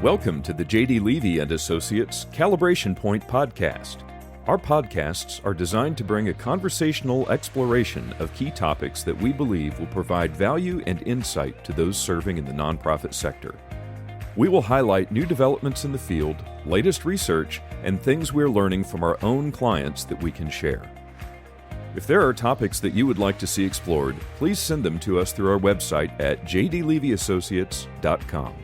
Welcome to the J.D. Levy and Associates Calibration Point podcast. Our podcasts are designed to bring a conversational exploration of key topics that we believe will provide value and insight to those serving in the nonprofit sector. We will highlight new developments in the field, latest research, and things we're learning from our own clients that we can share. If there are topics that you would like to see explored, please send them to us through our website at jdlevyassociates.com.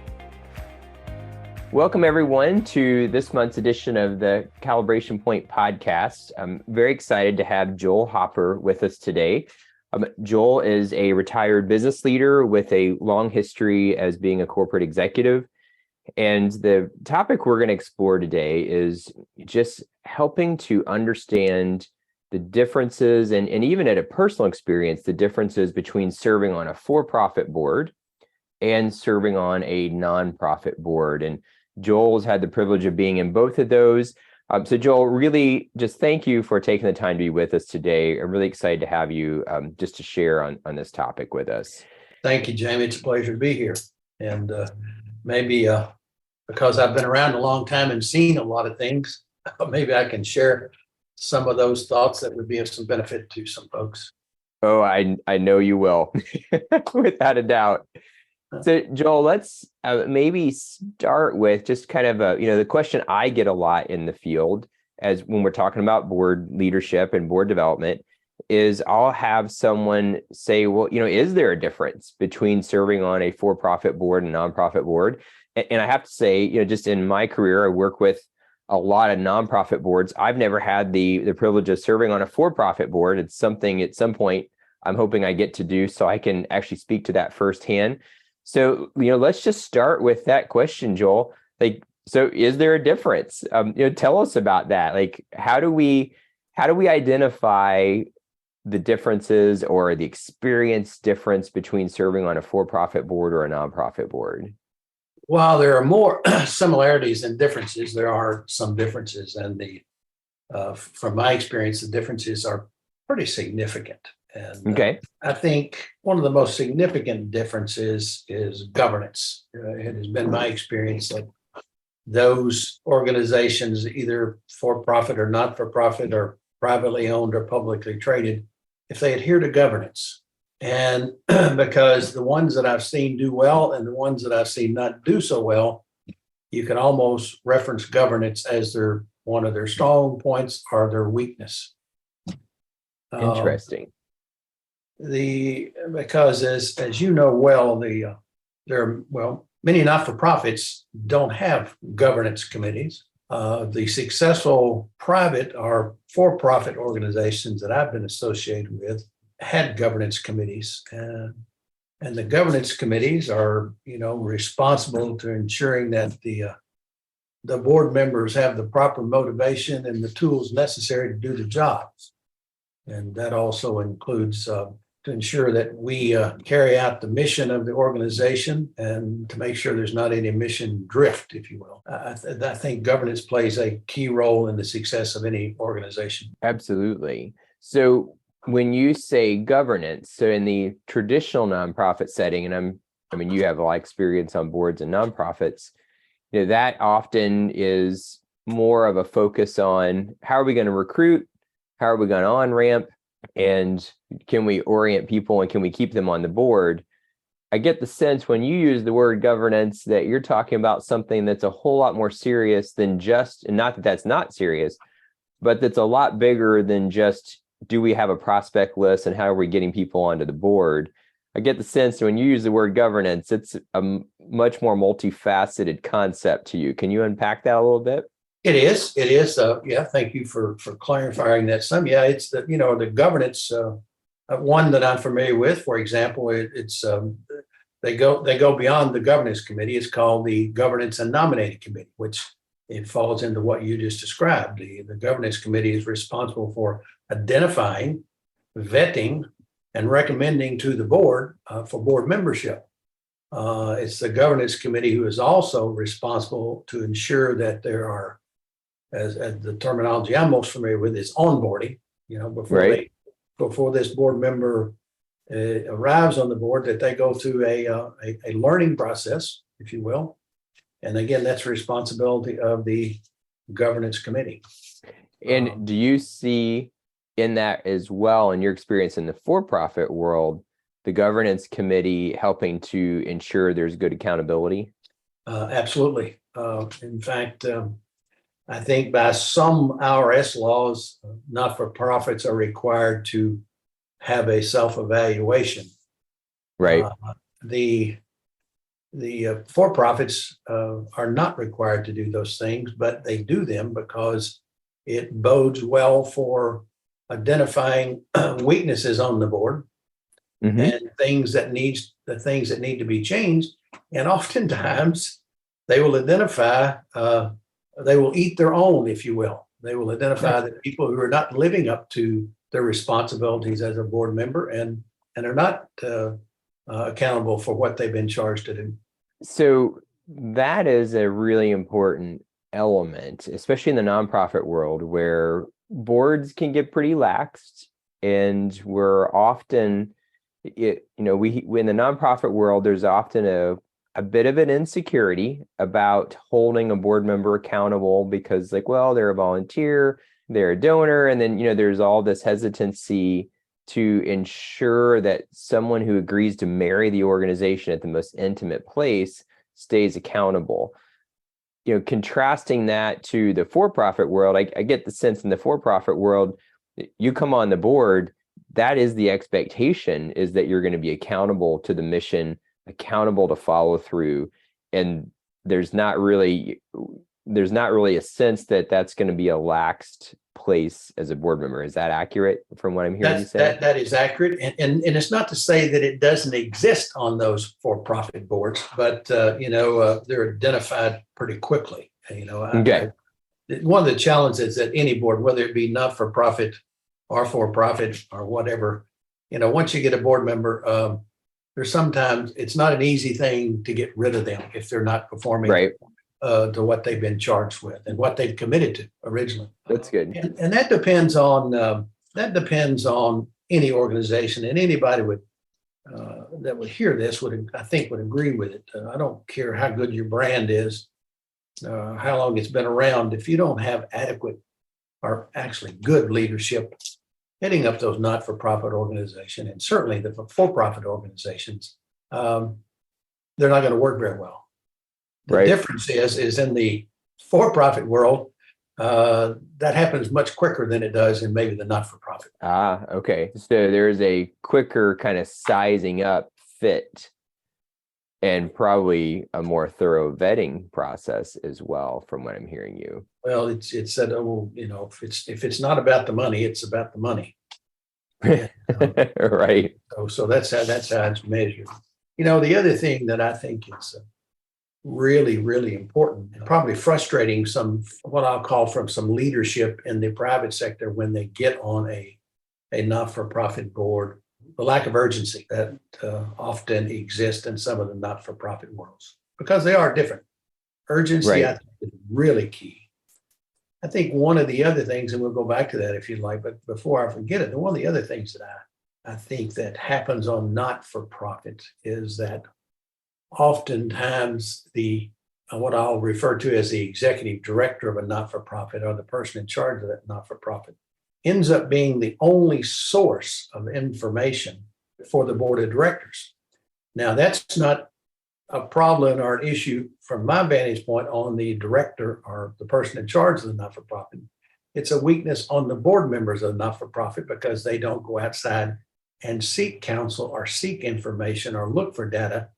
Welcome, everyone, to this month's edition of the Calibration Point podcast. I'm very excited to have Joel Hopper with us today. Joel is a retired business leader with a long history as being a corporate executive. And the topic we're going to explore today is just helping to understand the differences and even at a personal experience, the differences between serving on a for-profit board and serving on a nonprofit board. And Joel's had the privilege of being in both of those. So Joel, really just thank you for taking the time to be with us today. I'm really excited to have you just to share on this topic with us. Thank you, Jamie. It's a pleasure to be here. And maybe because I've been around a long time and seen a lot of things, maybe I can share some of those thoughts that would be of some benefit to some folks. Oh, I know you will, without a doubt. So Joel, let's maybe start with just kind of the question I get a lot in the field as when we're talking about board leadership and board development is I'll have someone say, well, is there a difference between serving on a for-profit board and nonprofit board? And I have to say, just in my career, I work with a lot of nonprofit boards. I've never had the privilege of serving on a for-profit board. It's something at some point I'm hoping I get to do so I can actually speak to that firsthand. So, let's just start with that question, Joel. So is there a difference? Tell us about that. How do we identify the differences or the experience difference between serving on a for-profit board or a nonprofit board? While there are more similarities than differences, there are some differences, and from my experience, the differences are pretty significant. And okay. I think one of the most significant differences is governance. It has been my experience that those organizations, either for-profit or not-for-profit or privately owned or publicly traded, if they adhere to governance, and because the ones that I've seen do well and the ones that I've seen not do so well, you can almost reference governance as one of their strong points or their weakness. Interesting. Because as you know well, many not-for-profits don't have governance committees. The successful private or for-profit organizations that I've been associated with had governance committees, and the governance committees are responsible to ensuring that the board members have the proper motivation and the tools necessary to do the jobs, and that also includes to ensure that we carry out the mission of the organization and to make sure there's not any mission drift, if you will. I think governance plays a key role in the success of any organization. Absolutely. So when you say governance, so in the traditional nonprofit setting, and you have a lot of experience on boards and nonprofits, that often is more of a focus on how are we going to recruit, how are we going to on-ramp, and can we orient people and can we keep them on the board? I get the sense when you use the word governance that you're talking about something that's a whole lot more serious than just, and not that that's not serious, but that's a lot bigger than just, do we have a prospect list and how are we getting people onto the board? I get the sense when you use the word governance, it's a much more multifaceted concept to you. Can you unpack that a little bit? It is. Thank you for clarifying that some. Yeah, it's the governance one that I'm familiar with. For example, it's they go beyond the governance committee. It's called the governance and nominating committee, which it falls into what you just described. The governance committee is responsible for identifying, vetting, and recommending to the board for board membership. It's the governance committee who is also responsible to ensure that there are, as the terminology I'm most familiar with is onboarding, before this board member arrives on the board, that they go through a learning process, if you will, And again, that's the responsibility of the governance committee. And do you see in that as well, in your experience in the for-profit world, the governance committee helping to ensure there's good accountability? Absolutely. In fact, I think by some IRS laws, not-for-profits are required to have a self-evaluation. Right. The for-profits are not required to do those things, but they do them because it bodes well for identifying weaknesses on the board Mm-hmm. and things that need to be changed. And oftentimes they will identify, they will eat their own, if you will. They will identify the people who are not living up to their responsibilities as a board member and are not accountable for what they've been charged to do. So that is a really important element, especially in the nonprofit world where boards can get pretty laxed, and we're often, we in the nonprofit world, there's often a bit of an insecurity about holding a board member accountable because, like, well, they're a volunteer, they're a donor, and then there's all this hesitancy to ensure that someone who agrees to marry the organization at the most intimate place stays accountable. Contrasting that to the for-profit world, I get the sense in the for-profit world, you come on the board, that is the expectation, is that you're going to be accountable to the mission, accountable to follow through. And there's not really a sense that that's going to be a laxed place as a board member. Is that accurate from what I'm hearing you say? That is accurate. And it's not to say that it doesn't exist on those for-profit boards, but, they're identified pretty quickly. Okay. One of the challenges that any board, whether it be not-for-profit or for-profit or whatever, once you get a board member, there's sometimes it's not an easy thing to get rid of them if they're not performing Right. To what they've been charged with and what they've committed to originally. That's good. And that depends on any organization, and anybody that would hear this would agree with it. I don't care how good your brand is, how long it's been around. If you don't have adequate or actually good leadership heading up those not-for-profit organizations, and certainly the for-profit organizations, they're not going to work very well. The difference is in the for-profit world, that happens much quicker than it does in maybe the not-for-profit. Okay. So there's a quicker kind of sizing up fit and probably a more thorough vetting process as well, from what I'm hearing you. Well, it's said, if it's not about the money, it's about the money. Right. So that's how it's measured. The other thing that I think is really, really important and probably frustrating what I'll call from some leadership in the private sector when they get on a not-for-profit board, the lack of urgency that often exists in some of the not-for-profit worlds, because they are different. Urgency, I think, is really key. I think one of the other things, and we'll go back to that if you'd like, but before I forget it, one of the other things that I think that happens on not-for-profit is that oftentimes what I'll refer to as the executive director of a not-for-profit, or the person in charge of that not-for-profit, ends up being the only source of information for the board of directors. Now, that's not a problem or an issue from my vantage point on the director or the person in charge of the not-for-profit. It's a weakness on the board members of the not-for-profit because they don't go outside and seek counsel or seek information or look for data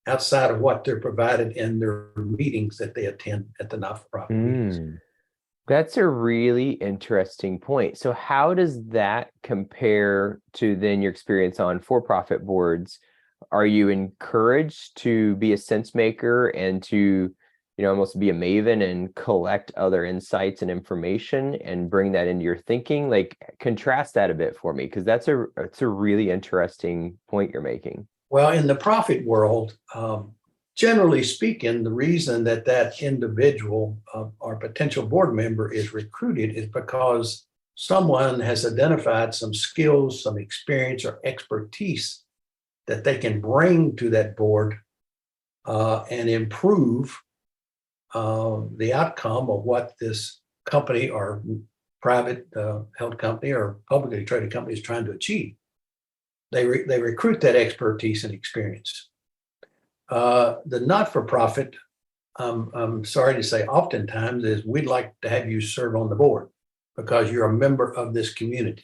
outside of what they're provided in their meetings that they attend at the not-for-profit meetings. That's a really interesting point. So how does that compare to then your experience on for-profit boards? Are you encouraged to be a sense maker and to, almost be a maven and collect other insights and information and bring that into your thinking? Like, contrast that a bit for me, because that's a really interesting point you're making. Well, in the profit world, generally speaking, the reason that individual or potential board member is recruited is because someone has identified some skills, some experience, or expertise that they can bring to that board and improve the outcome of what this company or private held company or publicly traded company is trying to achieve. They recruit that expertise and experience. The not-for-profit, I'm sorry to say, oftentimes is we'd like to have you serve on the board because you're a member of this community.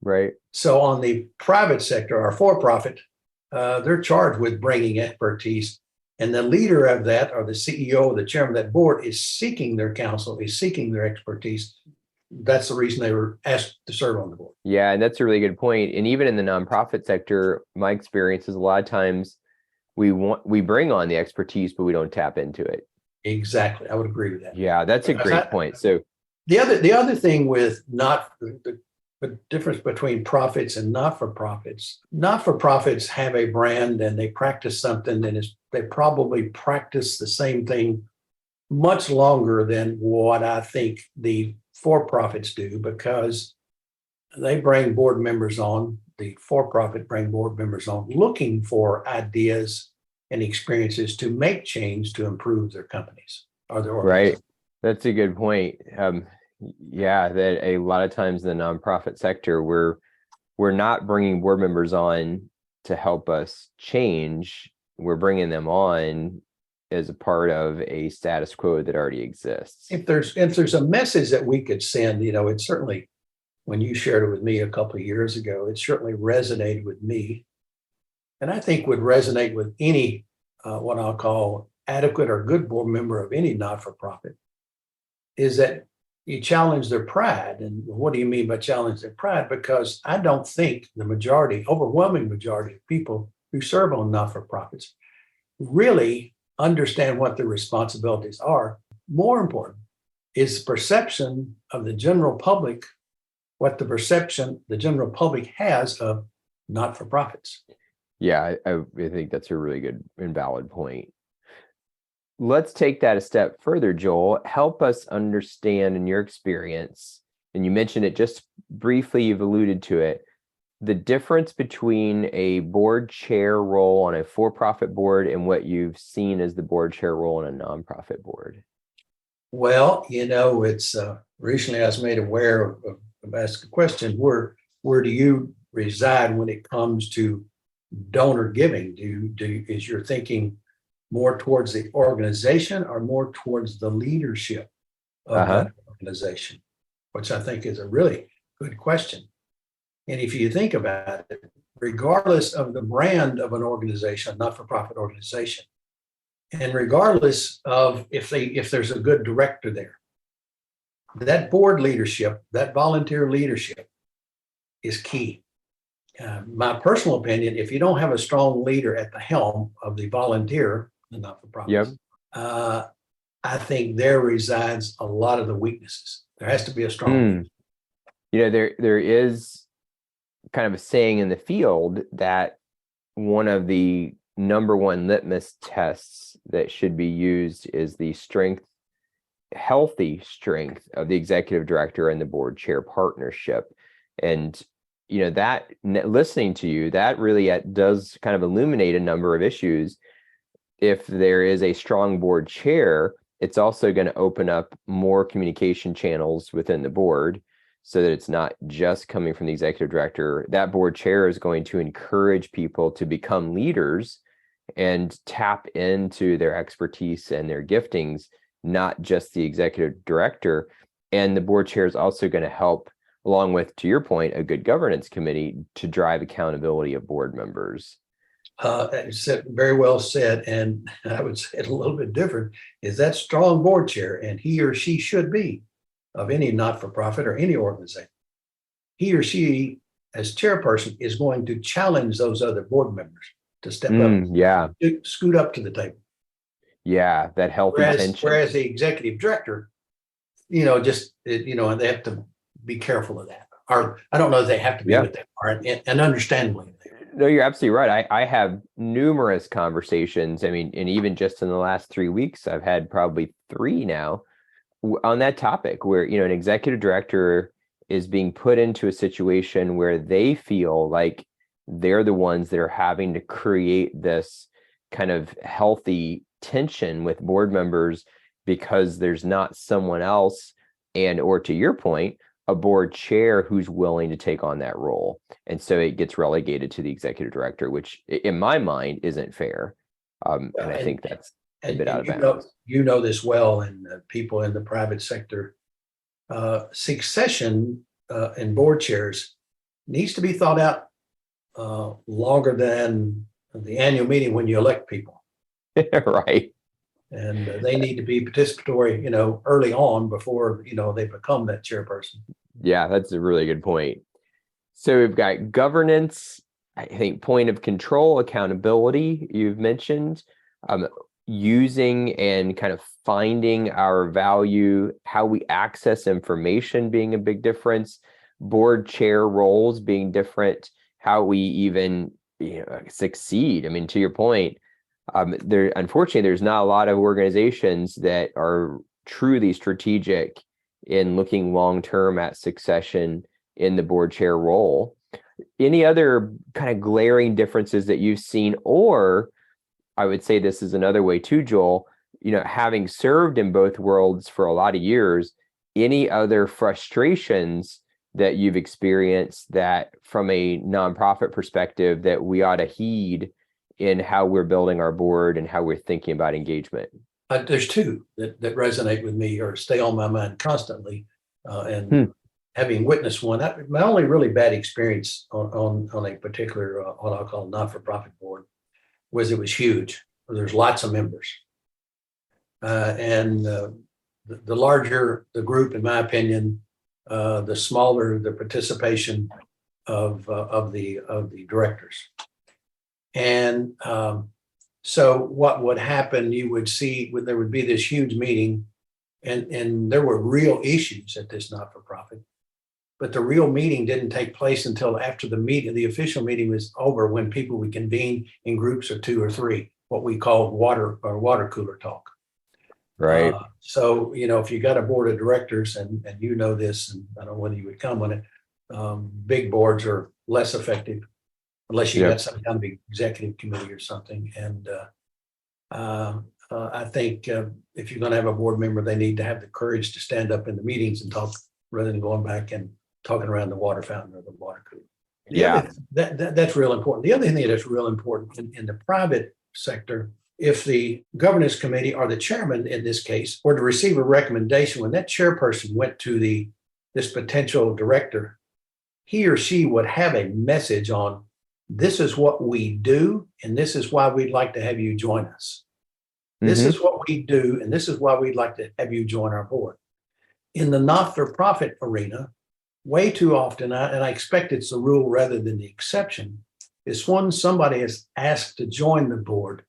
Right. So on the private sector or for-profit, they're charged with bringing expertise. And the leader of that, or the CEO or the chairman of that board, is seeking their counsel, is seeking their expertise. That's the reason they were asked to serve on the board. Yeah, and that's a really good point. And even in the nonprofit sector, my experience is a lot of times we bring on the expertise, but we don't tap into it. Exactly. I would agree with that. Yeah, that's a great point. So the other thing with the difference between profits and not-for-profits have a brand and they practice something, and they probably practice the same thing much longer than what I think the for-profits do, because they bring board members on, the for-profit bring board members on looking for ideas and experiences to make change to improve their companies or their organizations. Right. That's a good point. Yeah, that a lot of times in the nonprofit sector, we're not bringing board members on to help us change. We're bringing them on as a part of a status quo that already exists. If there's a message that we could send, it certainly, when you shared it with me a couple of years ago, it certainly resonated with me, and I think would resonate with any what I'll call adequate or good board member of any not-for-profit, is that you challenge their pride. And what do you mean by challenge their pride? Because I don't think the overwhelming majority of people who serve on not-for-profits really understand what their responsibilities are. More important is the perception of the general public, what the perception the general public has of not-for-profits. Yeah, I think that's a really good and valid point. Let's take that a step further, Joel. Help us understand, in your experience, and you mentioned it just briefly, you've alluded to it, the difference between a board chair role on a for-profit board and what you've seen as the board chair role on a nonprofit board. Well, it's recently I was made aware of asking a question, where do you reside when it comes to donor giving? Is your thinking more towards the organization or more towards the leadership of that organization? Which I think is a really good question. And if you think about it, regardless of the brand of an organization, not-for-profit organization, and regardless of if there's a good director there, that board leadership, that volunteer leadership is key. My personal opinion, if you don't have a strong leader at the helm of the volunteer, the not-for-profit, I think there resides a lot of the weaknesses. There has to be a strong leader. There is kind of a saying in the field that one of the number one litmus tests that should be used is the healthy strength of the executive director and the board chair partnership. And that, listening to you, that really does kind of illuminate a number of issues. If there is a strong board chair, it's also going to open up more communication channels within the board so that it's not just coming from the executive director. That board chair is going to encourage people to become leaders and tap into their expertise and their giftings, not just the executive director. And the board chair is also going to help, along with, to your point, a good governance committee to drive accountability of board members. Very well said. And I would say it a little bit different, is that strong board chair, and he or she should be of any not-for-profit or any organization. He or she, as chairperson, is going to challenge those other board members to step up, scoot up to the table. Yeah, that healthy tension. Whereas the executive director, they have to be careful of that. Or I don't know if they have to be with that part, and understandably. No, you're absolutely right. I have numerous conversations. I mean, and even just in the last 3 weeks, I've had probably 3 now on that topic where, an executive director is being put into a situation where they feel like they're the ones that are having to create this kind of healthy tension with board members. because there's not someone else, and or to your point, a board chair who's willing to take on that role. And so it gets relegated to the executive director, which in my mind isn't fair. And I think that's a bit out of bounds. You know this well, and people in the private sector, succession in board chairs needs to be thought out longer than the annual meeting when you elect people. Right. And they need to be participatory, early on before, they become that chairperson. Yeah, that's a really good point. So we've got governance, I think point of control, accountability, you've mentioned, using and kind of finding our value, how we access information being a big difference, board chair roles being different, how we even succeed. I mean, to your point, unfortunately, there's not a lot of organizations that are truly strategic in looking long-term at succession in the board chair role. Any other kind of glaring differences that you've seen, or I would say this is another way too, Joel, having served in both worlds for a lot of years, any other frustrations that you've experienced that from a nonprofit perspective that we ought to heed in how we're building our board and how we're thinking about engagement? There's two that resonate with me or stay on my mind constantly. And having witnessed one, my only really bad experience on a particular, what I'll call not-for-profit board, was it was huge. There's lots of members. And the larger the group, in my opinion, the smaller the participation of the directors. And so what would happen, you would see there would be this huge meeting, and there were real issues at this not-for-profit, but the real meeting didn't take place until after the official meeting was over, when people would convene in groups of 2 or 3, what we call water cooler talk. Right. So, if you got a board of directors, and this, and I don't know whether you would come on it, big boards are less effective unless you got some kind of executive committee or something. And I think if you're going to have a board member, they need to have the courage to stand up in the meetings and talk, rather than going back and talking around the water fountain or the water cooler. That's real important. The other thing that is real important in the private sector, if the governance committee or the chairman in this case were to receive a recommendation, when that chairperson went to this potential director, he or she would have a message on, this is what we do, and this is why we'd like to have you join us. This is what we do, and this is why we'd like to have you join our board. In the not-for-profit arena, way too often, and I expect it's the rule rather than the exception, is when somebody is asked to join the board,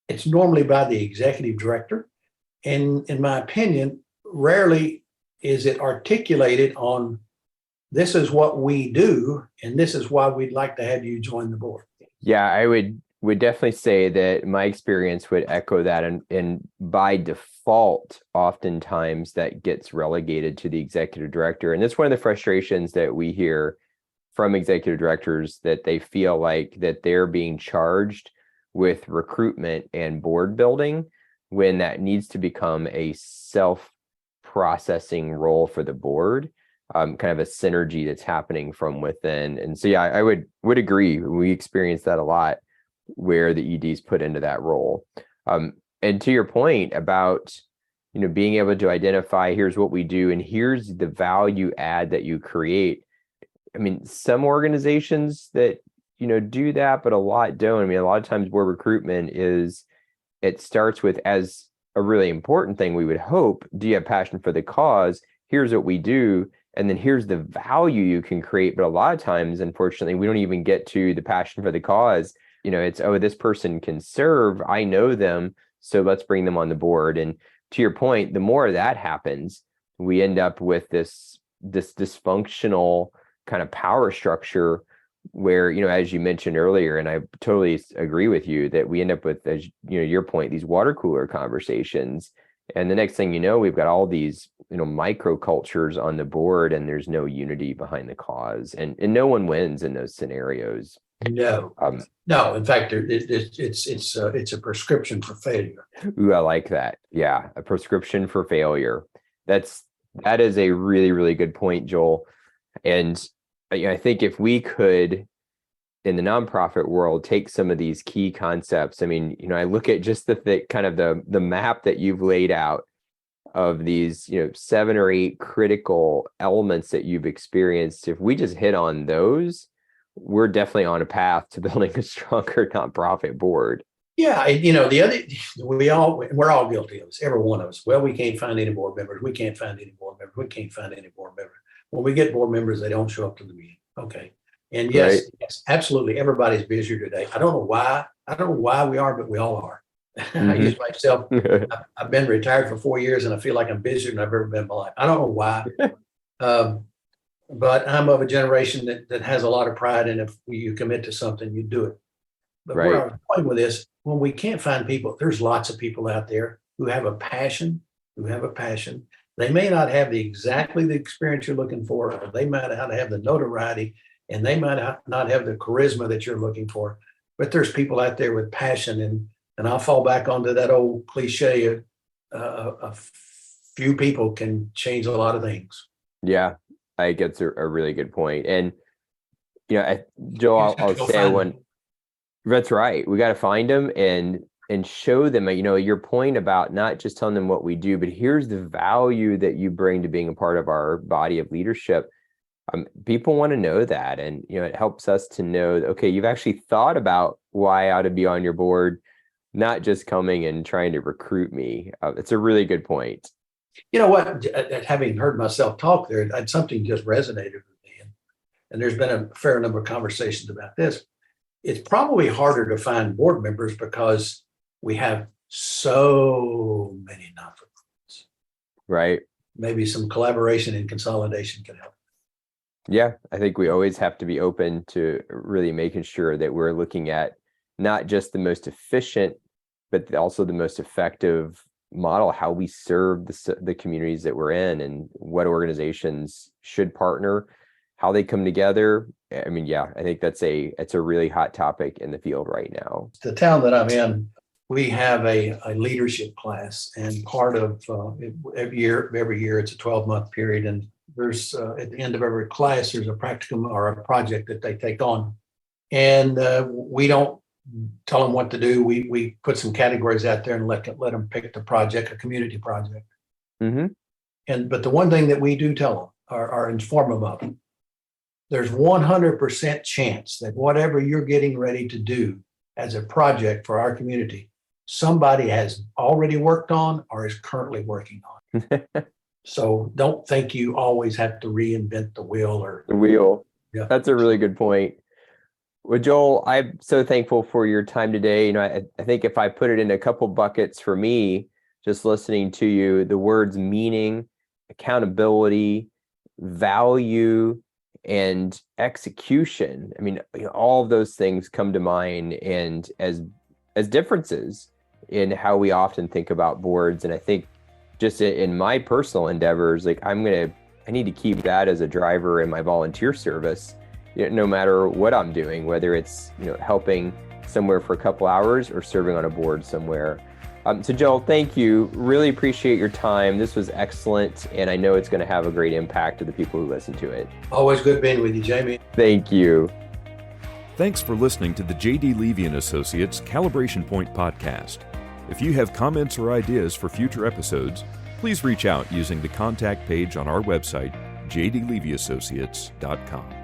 it's normally by the executive director. And in my opinion, rarely is it articulated on, this is what we do, and this is why we'd like to have you join the board. Yeah, I would definitely say that my experience would echo that. And by default, oftentimes that gets relegated to the executive director. And that's one of the frustrations that we hear from executive directors, that they feel like that they're being charged with recruitment and board building, when that needs to become a self-processing role for the board. Kind of a synergy that's happening from within. And so, yeah, I would agree. We experience that a lot, where the EDs put into that role. And to your point about, being able to identify, here's what we do, and here's the value add that you create. I mean, some organizations that, do that, but a lot don't. I mean, a lot of times board recruitment it starts with, as a really important thing, we would hope, do you have passion for the cause? Here's what we do. And then here's the value you can create. But a lot of times, unfortunately, we don't even get to the passion for the cause. It's, oh, this person can serve. I know them, so let's bring them on the board. And to your point, the more that happens, we end up with this dysfunctional kind of power structure where, as you mentioned earlier, and I totally agree with you, that we end up with, as your point, these water cooler conversations. And the next thing you know, we've got all these, micro cultures on the board, and there's no unity behind the cause, and no one wins in those scenarios. No, no. In fact, it's a prescription for failure. Ooh, I like that. Yeah, a prescription for failure. That is a really, really good point, Joel. And I think if we could, in the nonprofit world, take some of these key concepts. I mean, I look at just the kind of the map that you've laid out of these, 7 or 8 critical elements that you've experienced. If we just hit on those, we're definitely on a path to building a stronger nonprofit board. Yeah, we're all guilty of this, every one of us. Well, we can't find any board members. We can't find any board members. We can't find any board members. When we get board members, they don't show up to the meeting. Okay. And yes, absolutely. Everybody's busier today. I don't know why. I don't know why we are, but we all are. Mm-hmm. I use myself. I've been retired for 4 years and I feel like I'm busier than I've ever been in my life. I don't know why. But I'm of a generation that has a lot of pride. And if you commit to something, you do it. But where I was going with this, when we can't find people, there's lots of people out there who have a passion. They may not have exactly the experience you're looking for, or they might not have the notoriety, and they might not have the charisma that you're looking for. But there's people out there with passion, and I'll fall back onto that old cliche: a few people can change a lot of things. Yeah, I think that's a really good point. And Joe, I'll say one. That's right. We got to find them and show them, your point about not just telling them what we do, but here's the value that you bring to being a part of our body of leadership. People want to know that. And, it helps us to know that, okay, you've actually thought about why I ought to be on your board, not just coming and trying to recruit me. It's a really good point. You know what, having heard myself talk there, something just resonated with me. And there's been a fair number of conversations about this. It's probably harder to find board members because we have so many nonprofits. Right. Maybe some collaboration and consolidation can help. Yeah, I think we always have to be open to really making sure that we're looking at not just the most efficient, but also the most effective model, how we serve the communities that we're in and what organizations should partner, how they come together. I mean, yeah, I think it's a really hot topic in the field right now. The town that I'm in, we have a leadership class, and part of every year it's a 12-month period, and there's at the end of every class there's a practicum or a project that they take on, and we don't tell them what to do. We put some categories out there and let them pick the project, a community project. Mm-hmm. But the one thing that we do tell them or inform them of, there's 100% chance that whatever you're getting ready to do as a project for our community, somebody has already worked on or is currently working on. So don't think you always have to reinvent the wheel. Yeah. That's a really good point. Well, Joel, I'm so thankful for your time today. I think if I put it in a couple buckets for me, just listening to you, the words meaning, accountability, value, and execution. I mean, all of those things come to mind, and as differences in how we often think about boards. And I think just in my personal endeavors, like I need to keep that as a driver in my volunteer service, no matter what I'm doing, whether it's, helping somewhere for a couple hours or serving on a board somewhere. So Joel, thank you. Really appreciate your time. This was excellent. And I know it's going to have a great impact to the people who listen to it. Always good being with you, Jamie. Thank you. Thanks for listening to the J.D. Levy & Associates Calibration Point podcast. If you have comments or ideas for future episodes, please reach out using the contact page on our website, jdlevyassociates.com.